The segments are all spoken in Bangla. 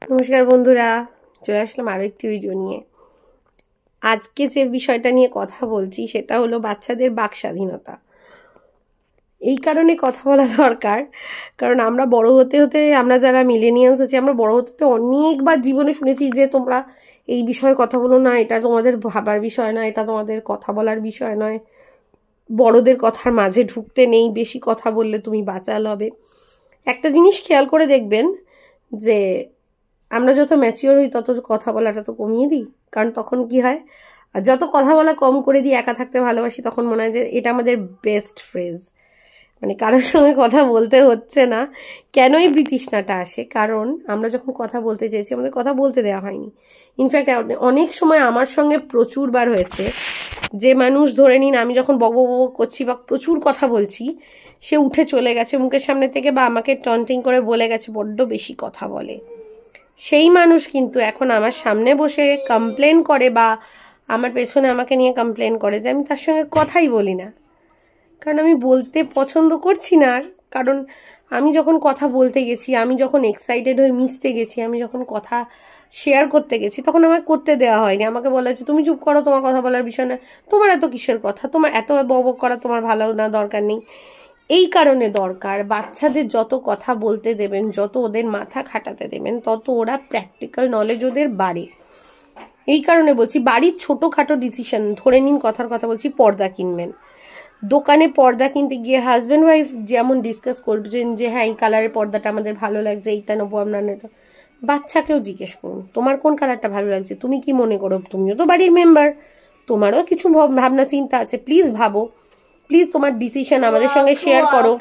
নমস্কার বন্ধুরা, চলে আসলাম আরও একটি ভিডিও নিয়ে। আজকে যে বিষয়টা নিয়ে কথা বলছি সেটা হলো বাচ্চাদের বাক স্বাধীনতা। এই কারণে কথা বলা দরকার, কারণ আমরা বড় হতে হতে, আমরা যারা মিলেনিয়ালস আছি, আমরা বড় হতে অনেকবার জীবনে শুনেছি যে তোমরা এই বিষয়ে কথা বলো না, এটা তোমাদের ভাবার বিষয় না, এটা তোমাদের কথা বলার বিষয় নয়, বড়দের কথার মাঝে ঢুকতে নেই, বেশি কথা বললে তুমি বাচাল হবে। একটা জিনিস খেয়াল করে দেখবেন যে আমরা যত ম্যাচিওর হই তত কথা বলাটা তো কমিয়ে দিই। কারণ তখন কি হয়, আর যত কথা বলা কম করে দিই, একা থাকতে ভালোবাসি, তখন মনে হয় যে এটা আমাদের বেস্ট ফ্রেজ, মানে কারোর সঙ্গে কথা বলতে হচ্ছে না। কেনই বিতৃষ্ণাটা আসে? কারণ আমরা যখন কথা বলতে চেয়েছি আমাদের কথা বলতে দেওয়া হয়নি। ইনফ্যাক্ট অনেক সময় আমার সঙ্গে প্রচুর বার হয়েছে যে মানুষ, ধরে নিন আমি যখন বক বক করছি বা প্রচুর কথা বলছি, সে উঠে চলে গেছে মুখের সামনে থেকে, বা আমাকে টন্টিং করে বলে গেছে বড্ড বেশি কথা বলে। সেই মানুষ কিন্তু এখন আমার সামনে বসে কমপ্লেন করে বা আমার পেছনে আমাকে নিয়ে কমপ্লেন করে যে আমি তার সঙ্গে কথাই বলি না, কারণ আমি বলতে পছন্দ করছি না। কারণ আমি যখন কথা বলতে গেছি, আমি যখন এক্সাইটেড হয়ে মিশতে গেছি, আমি যখন কথা শেয়ার করতে গেছি, তখন আমাকে করতে দেওয়া হয়নি। আমাকে বলা হচ্ছে তুমি চুপ করো, তোমার কথা বলার বিষয় না, তোমার এত কিসের কথা, তোমার এত বক করা তোমার ভালো না, দরকার নেই। এই কারণে দরকার, বাচ্চাদের যত কথা বলতে দেবেন, যত ওদের মাথা খাটাতে দেবেন, তত ওরা প্র্যাকটিক্যাল নলেজ ওদের বাড়ে। এই কারণে বলছি, বাড়ির ছোটোখাটো ডিসিশন, ধরে নিন কথার কথা বলছি, পর্দা কিনবেন, দোকানে পর্দা কিনতে গিয়ে হাজব্যান্ড ওয়াইফ যেমন ডিসকাস করবেন যে হ্যাঁ এই কালারের পর্দাটা আমাদের ভালো লাগছে, এইটা নেবো আমরা, এটা বাচ্চাকেও জিজ্ঞেস করুন তোমার কোন কালারটা ভালো লাগছে, তুমি কি মনে করো, তুমিও তো বাড়ির মেম্বার, তোমারও কিছু ভাবনা চিন্তা আছে, প্লিজ ভাবো, প্লিজ তোমার ডিসিশন আমাদের সঙ্গে শেয়ার করো।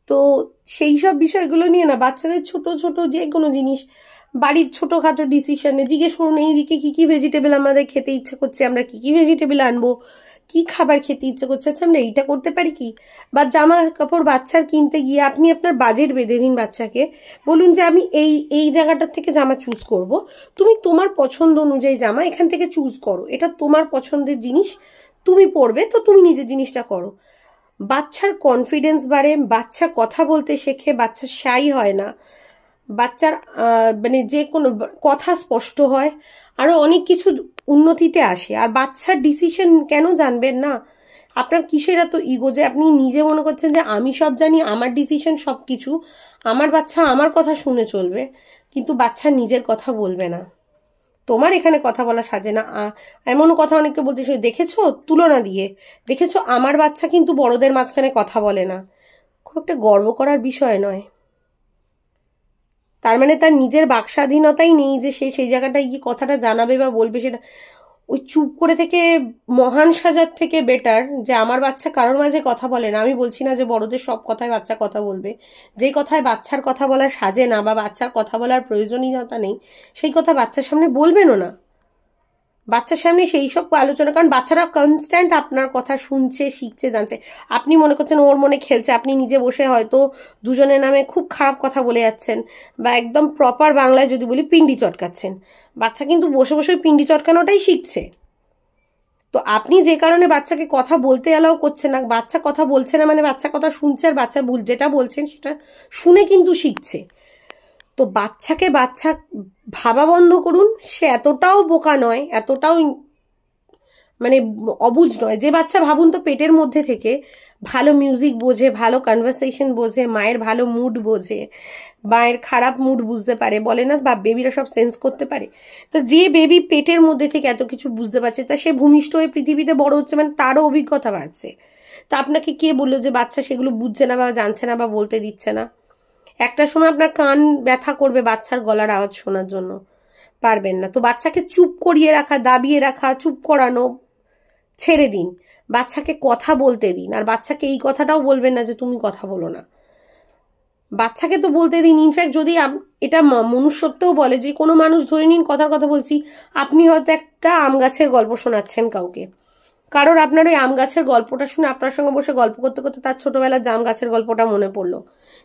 তো সেই সব বিষয়গুলো নিয়ে না, বাচ্চাদের ছোট ছোট যে কোনো জিনিস, বাড়ির ছোটোখাটো ডিসিশনে জিজ্ঞেস করুন এই উইকে কী কী ভেজিটেবল আমাদের খেতে ইচ্ছে করছে, আমরা কী কী ভেজিটেবল আনবো, কি খাবার খেতে ইচ্ছে করছে, আচ্ছা আমরা এইটা করতে পারি কি। বা জামা কাপড় বাচ্চার কিনতে গিয়ে আপনি আপনার বাজেট বেঁধে দিন, বাচ্চাকে বলুন যে আমি এই এই জায়গাটার থেকে জামা চুজ করব, তুমি তোমার পছন্দ অনুযায়ী জামা এখান থেকে চুজ করো, এটা তোমার পছন্দের জিনিস, তুমি পরবে, তো তুমি নিজের জিনিসটা করো। বাচ্চার কনফিডেন্স বাড়ে, বাচ্চা কথা বলতে শেখে, বাচ্চা শাই হয় না, বাচ্চার মানে যে কোনো কথা স্পষ্ট হয়, আরও অনেক কিছু উন্নতিতে আসে। আর বাচ্চার ডিসিশন কেন জানবেন না? আপনার কিসের এত ইগো যে আপনি নিজে মনে করছেন যে আমি সব জানি, আমার ডিসিশন সব কিছু, আমার বাচ্চা আমার কথা শুনে চলবে, কিন্তু বাচ্চা নিজের কথা বলবে না। তোমার এখানে কথা বলা সাজে না। এমনও কথা অনেককে বলতে শুনে, দেখেছো, তুলনা দিয়ে, দেখেছো আমার বাচ্চা কিন্তু বড়দের মাঝখানে কথা বলে না। খুব একটা গর্ব করার বিষয় নয়। তার মানে তার নিজের বাক স্বাধীনতাই নেই যে সে সেই জায়গাটায় গিয়ে কথাটা জানাবে বা বলবে। সেটা ওই চুপ করে থেকে মহান সাজার থেকে বেটার যে আমার বাচ্চা কারোর মাঝে কথা বলে না। আমি বলছি না যে বড়দের সব কথায় বাচ্চা কথা বলবে, যে কথায় বাচ্চার কথা বলার সাজে না বা বাচ্চার কথা বলার প্রয়োজনীয়তা নেই, সেই কথা বাচ্চার সামনে বলবেনও না। বাচ্চার সামনে সেই সব আলোচনা, কারণ বাচ্চারা কনস্ট্যান্ট আপনার কথা শুনছে, শিখছে, জানছে। আপনি মনে করছেন ওর মনে খেলছে, আপনি নিজে বসে হয়তো দুজনের নামে খুব খারাপ কথা বলে যাচ্ছেন, বা একদম প্রপার বাংলায় যদি বলি পিন্ডি চটকাচ্ছেন। বাচ্চা কিন্তু বসে বসে পিন্ডি চটকানোটাই শিখছে। তো আপনি যে কারণে বাচ্চাকে কথা বলতে অ্যালাউ করছেন না, বাচ্চা কথা বলছে না মানে বাচ্চা কথা শুনছে, আর বাচ্চা যেটা বলছেন সেটা শুনে কিন্তু শিখছে। তো বাচ্চাকে বাচ্চা ভাবা বন্ধ করুন। সে এতটাও বোকা নয়, এতটাও মানে অবুঝ নয়। যে বাচ্চা ভাবুন তো পেটের মধ্যে থেকে ভালো মিউজিক বোঝে, ভালো কনভারসেশন বোঝে, মায়ের ভালো মুড বোঝে, মায়ের খারাপ মুড বুঝতে পারে, বলে না বা বেবিরা সব সেন্স করতে পারে। তো যে বেবি পেটের মধ্যে থেকে এত কিছু বুঝতে পারছে, তা সে ভূমিষ্ঠ হয়ে পৃথিবীতে বড় হচ্ছে, মানে তারও অভিজ্ঞতা বাড়ছে। তা আপনাকে কে বললো যে বাচ্চা সেগুলো বুঝছে না বা জানছে না বা বলতে দিচ্ছে না? একটা সময় আপনার কান ব্যথা করবে বাচ্চার গলার আওয়াজ শোনার জন্য, পারবেন না। তো বাচ্চাকে চুপ করিয়ে রাখা, দাবিয়ে রাখা, চুপ করানো ছেড়ে দিন, বাচ্চাকে কথা বলতে দিন। আর বাচ্চাকে এই কথাটাও বলবেন না যে তুমি কথা বলো না, বাচ্চাকে তো বলতে দিন। ইনফ্যাক্ট যদি এটা মনুষ্যত্বও বলে, যে কোনো মানুষ, ধরে নিন কথার কথা বলছি, আপনি হয়তো একটা আম গাছের গল্প শোনাচ্ছেন কাউকে, কারোর আপনার ওই আম গাছের গল্পটা শুনে আপনার সঙ্গে বসে গল্প করতে করতে তার ছোটবেলার জাম গাছের গল্পটা মনে পড়লো,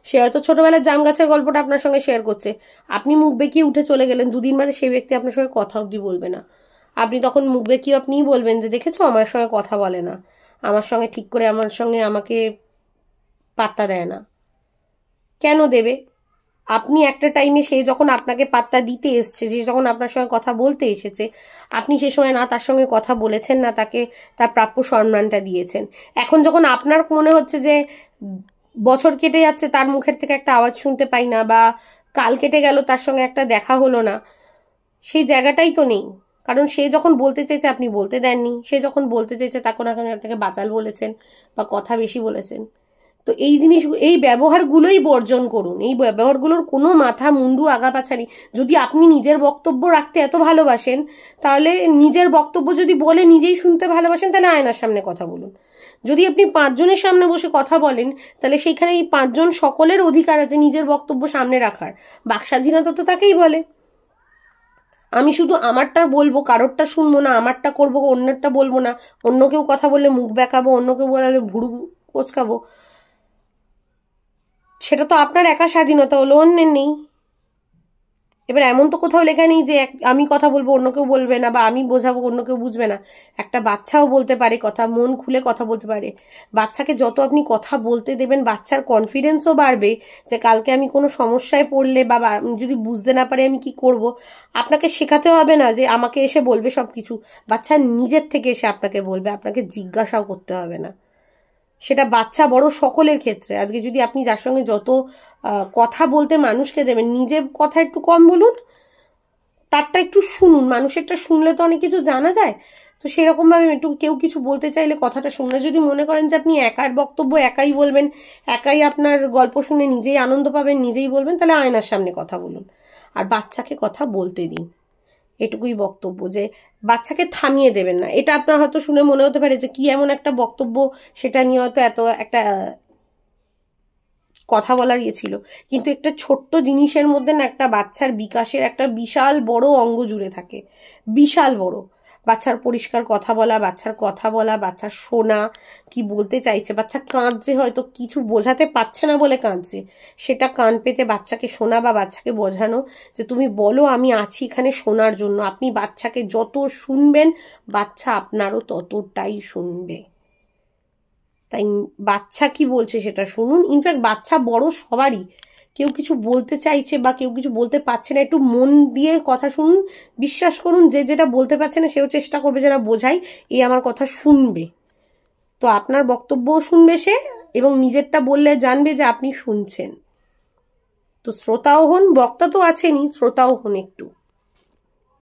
সে হয়তো ছোটবেলার জাম গাছের গল্পটা আপনার সঙ্গে শেয়ার করছে, আপনি মুখ বেঁকিয়ে উঠে চলে গেলেন, দুদিন বাদে সেই ব্যক্তি আপনার সঙ্গে কথা অব্দি বলবে না। আপনি তখন মুখ বেঁকিয়ে আপনিই বলবেন যে দেখেছো আমার সঙ্গে কথা বলে না, আমার সঙ্গে ঠিক করে আমার সঙ্গে আমাকে পাত্তা দেয় না। কেন দেবে? আপনি একটা টাইমে সে যখন আপনাকে পাত্তা দিতে এসছে, সে যখন আপনার সঙ্গে কথা বলতে এসেছে, আপনি সে সময় না তার সঙ্গে কথা বলেছেন, না তাকে তার প্রাপ্য সম্মানটা দিয়েছেন। এখন যখন আপনার মনে হচ্ছে যে বছর কেটে যাচ্ছে, তার মুখের থেকে একটা আওয়াজ শুনতে পাই না, বা কাল কেটে গেল তার সঙ্গে একটা দেখা হলো না, সেই জায়গাটাই তো নেই। কারণ সে যখন বলতে চেয়েছে আপনি বলতে দেননি, সে যখন বলতে চেয়েছে তখন এখন আপনাকে বাচাল বলেছেন বা কথা বেশি বলেছেন। তো এই জিনিস, এই ব্যবহারগুলোই বর্জন করুন। এই ব্যবহারগুলোর কোনো মাথা মুন্ডু আগাপাছা নেই। যদি আপনি নিজের বক্তব্য রাখতে এত ভালোবাসেন, তাহলে নিজের বক্তব্য যদি বলে নিজেই শুনতে ভালোবাসেন, তাহলে আয়নার সামনে কথা বলুন। যদি আপনি 5 জনের সামনে বসে কথা বলেন, তাহলে সেইখানে এই 5 জন সকলের অধিকার আছে নিজের বক্তব্য সামনে রাখার। বাকস্বাধীনতা তো তাকেই বলে। আমি শুধু আমারটা বলবো, কারোরটা শুনবো না, আমারটা করবো, অন্যেরটা বলবো না, অন্য কেউ কথা বললে মুখ বেঁকাবো, অন্য কেউ বলালে ভুরু কোচকাবো, সেটা তো আপনার একা স্বাধীনতা হলো, অন্যের নেই। এবার এমন তো কোথাও লেখা নেই যে আমি কথা বলবো অন্য কেউ বলবে না, বা আমি বোঝাবো অন্য কেউ বুঝবে না। একটা বাচ্চাও বলতে পারে কথা, মন খুলে কথা বলতে পারে। বাচ্চাকে যত আপনি কথা বলতে দেবেন, বাচ্চার কনফিডেন্সও বাড়বে যে কালকে আমি কোনো সমস্যায় পড়লে বা যদি বুঝতে না পারে আমি কি করব। আপনাকে শেখাতে হবে না যে আমাকে এসে বলবে সব কিছু। বাচ্চা নিজের থেকে এসে আপনাকে বলবে, আপনাকে জিজ্ঞাসাও করতে হবে না। সেটা বাচ্চা বড় সকলের ক্ষেত্রে। আজকে যদি আপনি যার সঙ্গে যত কথা বলতে মানুষকে দেবেন, নিজের কথা একটু কম বলুন, তারটা একটু শুনুন। মানুষেরটা শুনলে তো অনেক কিছু জানা যায়। তো সেরকম ভাবে একটু কেউ কিছু বলতে চাইলে কথাটা শুনে, যদি মনে করেন যে আপনি একার বক্তব্য একাই বলবেন, একাই আপনার গল্প শুনে নিজেই আনন্দ পাবেন, নিজেই বলবেন, তাহলে আয়নার সামনে কথা বলুন। আর বাচ্চাকে কথা বলতে দিন। এটুকুই বক্তব্য, যে বাচ্চাকে থামিয়ে দেবেন না। এটা আপনার হয়তো শুনে মনে হতে পারে যে কি এমন একটা বক্তব্য, সেটা নিয়ে হয়তো এত একটা কথা বলার ইয়ে ছিল, কিন্তু একটা ছোট্ট জিনিসের মধ্যে না একটা বাচ্চার বিকাশের একটা বিশাল বড় অঙ্গ জুড়ে থাকে, বিশাল বড়। বাচ্চার পরিষ্কার কথা বলা, বাচ্চার শোনা, কি বলতে চাইছে, বাচ্চা কাঁদছে, হয়তো কিছু বোঝাতে পারছে না বলে কাঁদছে, সেটা কান পেতে বাচ্চাকে শোনা বা বাচ্চাকে বোঝানো যে তুমি বলো, আমি আছি এখানে শোনার জন্য। আপনি বাচ্চাকে যত শুনবেন, বাচ্চা আপনারও ততটাই শুনবে। তাই বাচ্চা কি বলছে সেটা শুনুন। ইনফ্যাক্ট বাচ্চা বড় সবারই, কেউ কিছু বলতে চাইছে বা কেউ কিছু বলতে পারছে না, একটু মন দিয়ে কথা শুনুন। বিশ্বাস করুন, যে যেটা বলতে পারছে না সেও চেষ্টা করবে যেটা বোঝাই, এই আমার কথা শুনবে। তো আপনার বক্তব্যও শুনবে সে, এবং নিজেরটা বললে জানবে যে আপনি শুনছেন। তো শ্রোতাও হন, বক্তা তো আছেনই, শ্রোতাও হন একটু।